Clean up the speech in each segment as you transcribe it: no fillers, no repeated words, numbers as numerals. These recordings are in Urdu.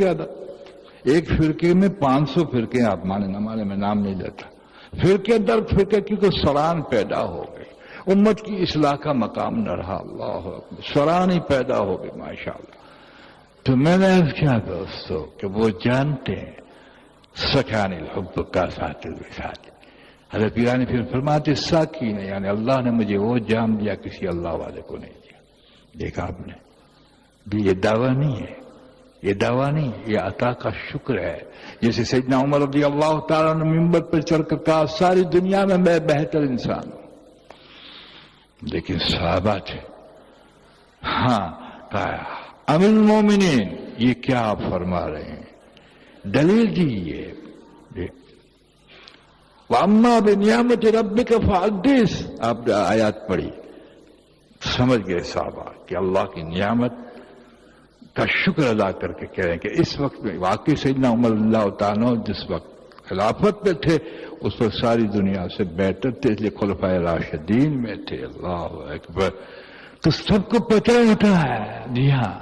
فرقے الگ، ایک فرقے میں 500 فرقے آپ مانے نہ مانے، میں نام نہیں لیتا، فرقے در فرقے کی کوئی سران پیدا ہو گئی، امت کی اصلاح کا مقام نہ رہا، اللہ اکبر، سران ہی پیدا ہو گئی ماشاءاللہ۔ تو میں نے کیا دوستو کہ وہ جانتے ہیں سکھان الحب کا ساتھ الوصال۔ حضرت پیرانی پھر فرماتے ساکی نے، یعنی اللہ نے مجھے وہ جام دیا کسی اللہ والے کو نہیں دیا۔ دیکھا آپ نے، یہ دعویٰ نہیں ہے، یہ دعویٰ نہیں، یہ عطا کا شکر ہے۔ جیسے سیدنا عمر رضی اللہ تعالیٰ نے منبر پر چڑھ کر کہا ساری دنیا میں میں بہتر انسان ہوں، لیکن صحابہ تھے، ہاں کہا امیر المومنین یہ کیا آپ فرما رہے ہیں، دلیل دیجیے۔ وَأَمَّا بِنِعْمَةِ رَبِّكَ فَحَدِّثْ، آپ نے آیات پڑھی، سمجھ گئے صحابہ کہ اللہ کی نعمت کا شکر ادا کر کے کہہ رہے ہیں کہ اس وقت میں واقعی سیدنا عمر اللہ تعالیٰ جس وقت خلافت میں تھے اس وقت ساری دنیا سے بہتر تھے، اس لیے خلفائے راشدین میں تھے، اللہ اکبر۔ تو سب کو پتہ ہوتا ہے، جی ہاں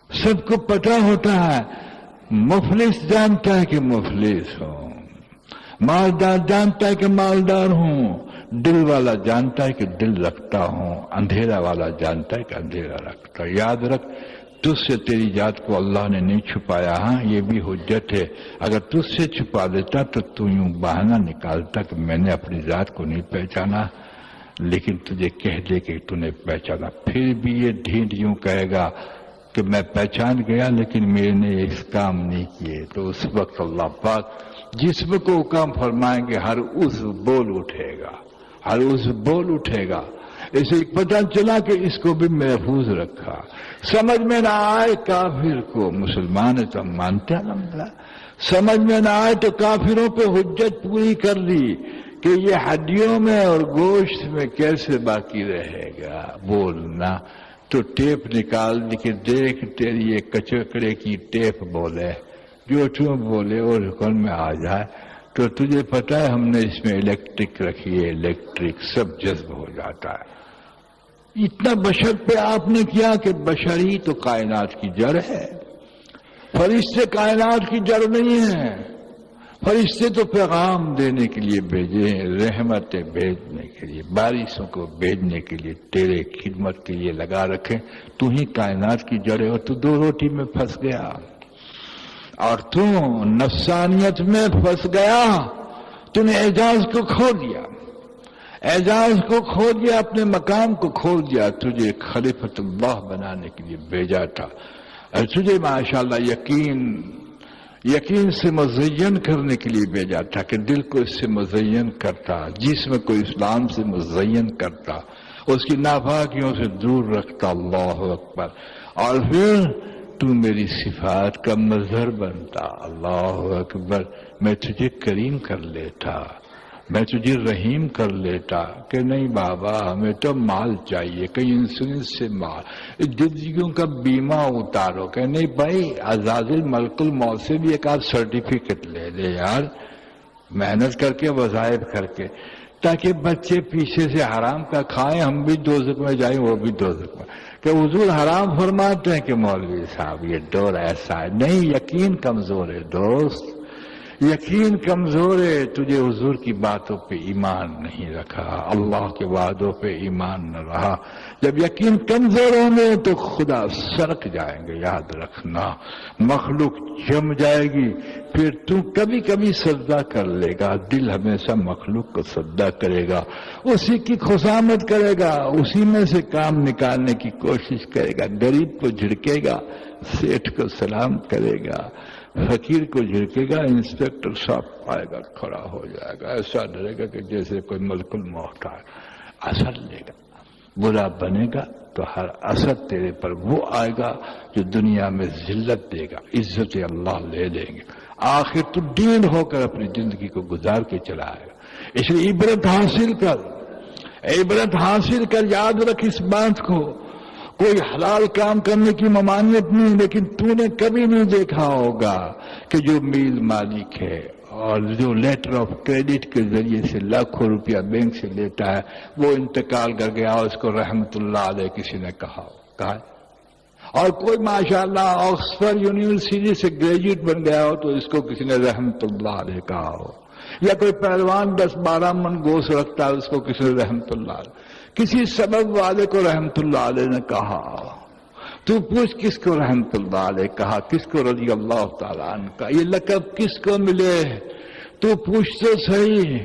سب کو پتہ ہوتا ہے، مفلس جانتا ہے کہ مفلس ہوں، مالدار جانتا ہے کہ مالدار ہوں، دل والا جانتا ہے کہ دل رکھتا ہوں، اندھیرا والا جانتا ہے کہ اندھیرا رکھتا ہے۔ یاد رکھ تجھ سے تیری ذات کو اللہ نے نہیں چھپایا، ہاں یہ بھی حجت ہے، اگر تجھ سے چھپا دیتا تو یوں بہانہ نکالتا کہ میں نے اپنی ذات کو نہیں پہچانا، لیکن تجھے کہہ دے کہ تو نے پہچانا، پھر بھی یہ ڈھینڈ یوں کہے گا کہ میں پہچان گیا لیکن میرے نے اس کام نہیں کیے، تو اس وقت اللہ پاک جسم کو حکم فرمائیں گے ہر عضو بول اٹھے گا، ہر عضو بول اٹھے گا۔ اسے پتہ چلا کہ اس کو بھی محفوظ رکھا، سمجھ میں نہ آئے کافر کو، مسلمان ہے تو ہم مانتے ہیں الحمدللہ، سمجھ میں نہ آئے تو کافروں پہ حجت پوری کر لی کہ یہ ہڈیوں میں اور گوشت میں کیسے باقی رہے گا بولنا، تو ٹیپ نکال دی کہ دیکھ تیری یہ کچکڑے کی ٹیپ بولے، جو تم بولے اور حکم میں آ جائے، تو تجھے پتہ ہے ہم نے اس میں الیکٹرک رکھی ہے، الیکٹرک سب جذب ہو جاتا ہے۔ اتنا بشر پہ آپ نے کیا کہ بشر ہی تو کائنات کی جڑ ہے، فرشتے کائنات کی جڑ نہیں ہیں، فرشتے تو پیغام دینے کے لیے بھیجے ہیں، رحمتیں بھیجنے کے لیے، بارشوں کو بھیجنے کے لیے، تیرے خدمت کے لیے لگا رکھے، تو ہی کائنات کی جڑ ہے، اور تو دو روٹی میں پھنس گیا، اور تو نفسانیت میں پھنس گیا، تو نے اعجاز کو کھو دیا، اعجاز کو کھو دیا، اپنے مقام کو کھو دیا، تجھے خلیفۃ اللہ بنانے کے لیے بھیجا تھا، اور تجھے ماشاءاللہ یقین سے مزین کرنے کے لیے بھیجا تھا کہ دل کو اس سے مزین کرتا، جسم کو اسلام سے مزین کرتا، اس کی ناپاکیوں سے دور رکھتا، اللہ اکبر، اور پھر تو میری صفات کا مظہر بنتا، اللہ اکبر، میں تجھے کریم کر لیتا، میں تجھے رحیم کر لیتا کہ نہیں بابا ہمیں تو مال چاہیے، کہیں انشورنس سے مال، زندگیوں کا بیمہ اتارو، کہ نہیں بھائی عزازل ملک الموت سے بھی ایک آدھ سرٹیفکیٹ لے لے یار، محنت کر کے وظائف کر کے، تاکہ بچے پیچھے سے حرام کا کھائیں، ہم بھی دوزخ میں جائیں وہ بھی دوزخ میں، کہ حضور حرام فرماتے ہیں کہ مولوی صاحب یہ دور ایسا ہے، نہیں یقین کمزور ہے دوست، یقین کمزور ہے، تجھے حضور کی باتوں پہ ایمان نہیں رکھا، اللہ کے وعدوں پہ ایمان نہ رہا، جب یقین کمزور ہوں گے تو خدا سرک جائیں گے، یاد رکھنا، مخلوق جم جائے گی، پھر تو کبھی کبھی سجدہ کر لے گا، دل ہمیشہ مخلوق کو سجدہ کرے گا، اسی کی خصامت کرے گا، اسی میں سے کام نکالنے کی کوشش کرے گا، غریب کو جھڑکے گا، سیٹھ کو سلام کرے گا، فقیر کو جھڑکے گا، انسپیکٹر صاحب آئے گا کھڑا ہو جائے گا، ایسا ڈرے گا کہ جیسے کوئی ملک الموت آئے، اثر لے گا، برا بنے گا تو ہر اثر تیرے پر وہ آئے گا جو دنیا میں ذلت دے گا، عزت اللہ لے لیں گے، آخر تو ڈیڑھ ہو کر اپنی زندگی کو گزار کے چلا آئے گا۔ اس لیے عبرت حاصل کر، یاد رکھ اس بات کو، کوئی حلال کام کرنے کی ممانعت نہیں، لیکن تو نے کبھی نہیں دیکھا ہوگا کہ جو میل مالک ہے اور جو لیٹر آف کریڈٹ کے ذریعے سے لاکھوں روپیہ بینک سے لیتا ہے، وہ انتقال کر گیا، اس کو رحمت اللہ علیہ کسی نے کہا، اور کوئی ماشاءاللہ آکسفورڈ یونیورسٹی سے گریجویٹ بن گیا ہو تو اس کو کسی نے رحمت اللہ علیہ کہا ہو، یا کوئی پہلوان 10-12 من گوشت رکھتا ہے اس کو کسی نے رحمت اللہ علیہ، کسی سبب والے کو رحمت اللہ علیہ نے کہا. تو پوچھ کس کو رحمت اللہ علیہ کہا، کس کو رضی اللہ تعالیٰ عنہ کا، یہ لقب کس کو ملے؟ تو پوچھ تو صحیح.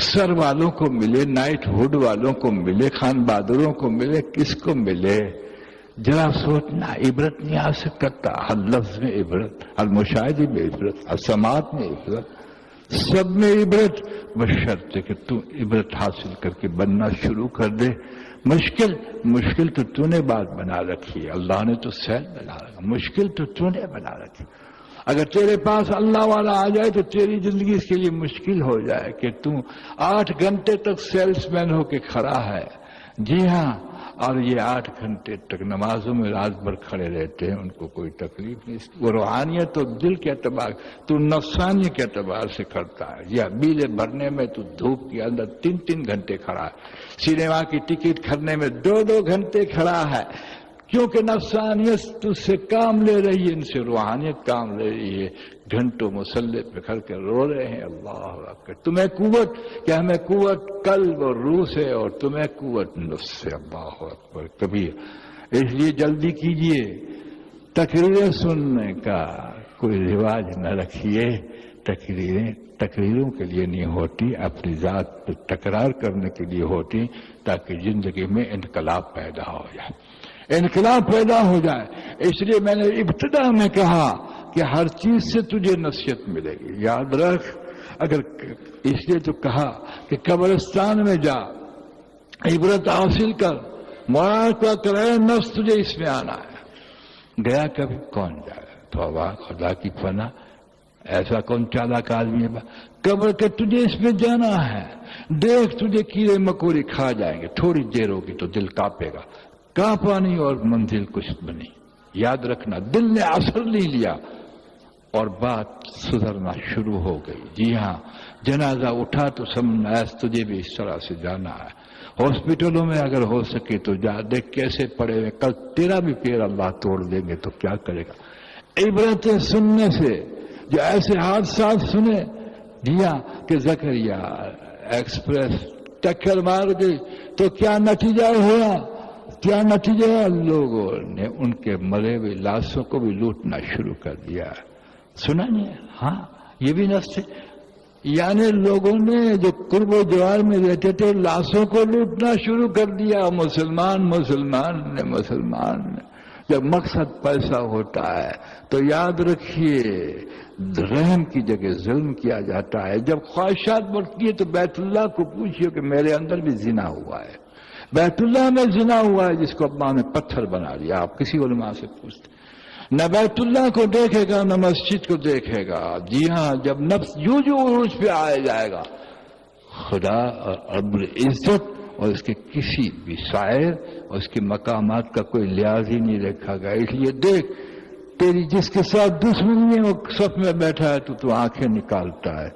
سر والوں کو ملے، نائٹ ہوڈ والوں کو ملے، خان بہادروں کو ملے، کس کو ملے؟ ذرا سوچنا. عبرت نہیں حاصل کرتا، ہر لفظ میں عبرت، ہر مشاہدے میں عبرت، ہر سماعت میں عبرت، سب میں عبرت، بشرط کہ تو عبرت حاصل کر کے بننا شروع کر دے. مشکل تو نے بات بنا رکھی ہے، اللہ نے تو سہل بنا رکھا، مشکل تو نے بنا رکھی. اگر تیرے پاس اللہ والا آ جائے تو تیری زندگی اس کے لیے مشکل ہو جائے کہ تو 8 گھنٹے تک سیلس مین ہو کے کھڑا ہے. جی ہاں، اور یہ 8 گھنٹے تک نمازوں میں رات بھر کھڑے رہتے ہیں، ان کو کوئی تکلیف نہیں. وہ روحانیت تو دل کے اعتبار، تو نفسانی کے اعتبار سے کرتا ہے. یا بیلے بھرنے میں تو دھوپ کے اندر 3 گھنٹے کھڑا ہے، سینما کی ٹکٹ خریدنے میں 2 گھنٹے کھڑا ہے، کیونکہ نفسانیت تجھ سے کام لے رہی ہے، ان سے روحانیت کام لے رہی ہے. گھنٹوں مسلح پہ کھڑ کے رو رہے ہیں اللہ اکبر. تمہیں قوت کہ ہمیں قوت قلب اور روح سے، اور تمہیں قوت نفس سے. اللہ اکبر کبیر. اس لیے جلدی کیجئے، تقریریں سننے کا کوئی رواج نہ رکھیے. تقریروں کے لیے نہیں ہوتی، اپنی ذات پہ تکرار کرنے کے لیے ہوتی، تاکہ زندگی میں انقلاب پیدا ہو جائے، انقلاب پیدا ہو جائے. اس لیے میں نے ابتدا میں کہا کہ ہر چیز سے تجھے نصیحت ملے گی. یاد رکھ، اگر اس لیے تو کہا کہ قبرستان میں جا، عبرت حاصل کر، مراقبہ کرے، نفس تجھے اس میں آنا ہے. گیا کبھی؟ کون جائے؟ توبہ، خدا کی پناہ، ایسا کون چالاک آدمی ہے؟ قبر کے تجھے اس میں جانا ہے. دیکھ تجھے کیڑے مکوڑے کھا جائیں گے، تھوڑی دیر ہوگی تو دل کانپے گا، کانپا نہیں اور منزل کچھ بنی. یاد رکھنا، دل نے اثر نہیں لیا اور بات سدھرنا شروع ہو گئی. جی ہاں، جنازہ اٹھا تو سمجھنا تجھے بھی اس طرح سے جانا ہے. ہاسپٹلوں میں اگر ہو سکے تو جا، دیکھ کیسے پڑے ہوئے، کل تیرا بھی پیر اللہ توڑ دیں گے تو کیا کرے گا. عبرتیں سننے سے، جو ایسے حادثات سنے، جی ہاں، کہ زکریا ایکسپریس ٹکر مار گئی تو کیا نتیجہ ہوا؟ کیا نتیجہ ہے؟ لوگوں نے ان کے مرے ہوئے لاشوں کو بھی لوٹنا شروع کر دیا. سنا نہیں؟ ہاں، یہ بھی نفس ہے. یعنی لوگوں نے جو قرب و جوار میں رہتے تھے لاشوں کو لوٹنا شروع کر دیا. مسلمان نے جب مقصد پیسہ ہوتا ہے تو یاد رکھیے، رحم کی جگہ ظلم کیا جاتا ہے. جب خواہشات بڑھتی ہے تو بیت اللہ کو پوچھئے کہ میرے اندر بھی زنا ہوا ہے، بیت اللہ میں زنا ہوا ہے جس کو ابا نے پتھر بنا لیا. آپ کسی علماء سے پوچھتے، نہ بیت اللہ کو دیکھے گا نہ مسجد کو دیکھے گا. جی ہاں، جب نفس جو عروج پہ آیا جائے گا، خدا اور رب العزت اور اس کے کسی بھی شاعر اور اس کے مقامات کا کوئی لحاظ ہی نہیں رکھا گا. اس لیے دیکھ، تیری جس کے ساتھ دشمنی ہے وہ صف میں بیٹھا ہے تو آنکھیں نکالتا ہے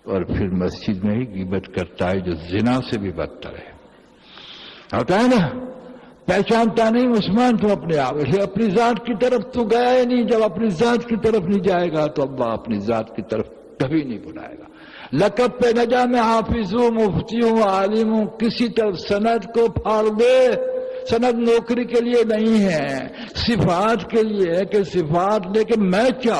اور پھر مسجد میں ہی غیبت کرتا ہے، جو زنا سے بھی بدتر ہے. ہوتا ہے نا، پہچانتا نہیں عثمان تو اپنے آپ. اسے اپنی ذات کی طرف تو گیا ہی نہیں. جب اپنی ذات کی طرف نہیں جائے گا تو اللہ اپنی ذات کی طرف کبھی نہیں بلائے گا. لقب پہ نہ جا، میں حافظ ہوں، مفتی ہوں، عالم ہوں، کسی طرف سند کو پھاڑ دے. سند نوکری کے لیے نہیں ہے، صفات کے لیے ہے کہ صفات لے کے میں کیا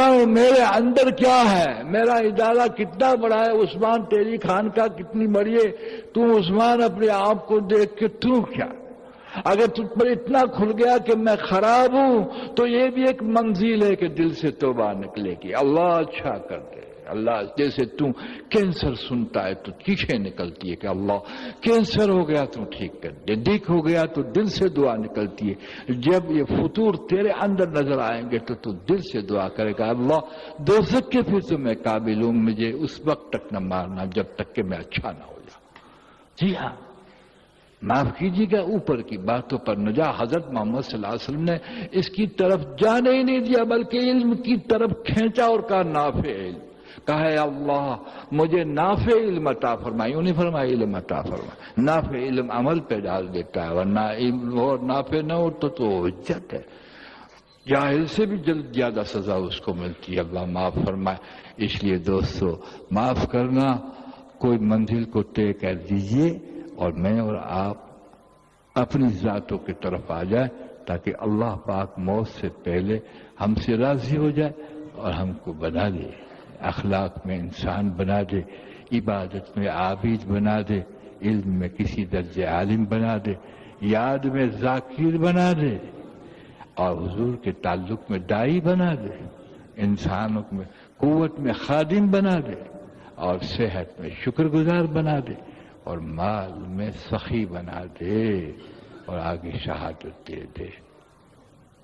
ہوں، میرے اندر کیا ہے، میرا ادارہ کتنا بڑا ہے. عثمان تیری خانقاہ کتنی بڑی ہے، تو عثمان اپنے آپ کو دیکھ کے تو کیا. اگر تجھ پر اتنا کھل گیا کہ میں خراب ہوں تو یہ بھی ایک منزل ہے کہ دل سے توبہ نکلے گی. اللہ اچھا کر دے. اللہ جیسے تو کینسر سنتا ہے تو چیخیں نکلتی ہے کہ اللہ کینسر ہو گیا تو ٹھیک کر دے. دکھ ہو گیا تو دل سے دعا نکلتی ہے. جب یہ فطور تیرے اندر نظر آئیں گے تو دل سے دعا کرے گا، اللہ دوزخ کے پھر تو میں قابل ہوں، مجھے اس وقت تک نہ مارنا جب تک کہ میں اچھا نہ ہو جاؤں. جی ہاں، معاف کیجیے گا، اوپر کی باتوں پر نہ جا. حضرت محمد صلی اللہ علیہ وسلم نے اس کی طرف جانے ہی نہیں دیا، بلکہ علم کی طرف کھینچا اور کہا نافع علم. کہا ہے اللہ مجھے نافع علم عطا فرمائی، یوں نہیں فرمایا علم عطا فرمائی، نافع علم عمل پہ ڈال دیتا ہے، ورنہ علم اور نافع نہ ہو تو حجت ہے، جاہل سے بھی زیادہ سزا اس کو ملتی ہے۔ اللہ معاف فرمائے۔ اس لیے دوستو معاف کرنا، کوئی منزل کو طے کر دیجئے اور میں اور آپ اپنی ذاتوں کی طرف آ جائیں تاکہ اللہ پاک موت سے پہلے ہم سے راضی ہو جائے اور ہم کو بنا دے، اخلاق میں انسان بنا دے، عبادت میں عابد بنا دے، علم میں کسی درجے عالم بنا دے، یاد میں ذاکر بنا دے، اور حضور کے تعلق میں داعی بنا دے، انسانوں میں قوت میں خادم بنا دے، اور صحت میں شکر گزار بنا دے، اور مال میں سخی بنا دے، اور آگے شہادت دے دے۔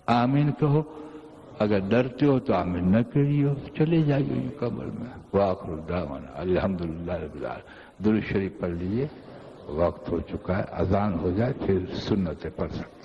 آمین کہو، اگر ڈرتے ہو تو آمین نہ کریو، چلے جائیے قبر میں۔ وآخر دعوانا الحمدللہ رب العالمین۔ درود شریف پڑھ لیجیے، وقت ہو چکا ہے، اذان ہو جائے پھر سنتیں پڑھ سکتے۔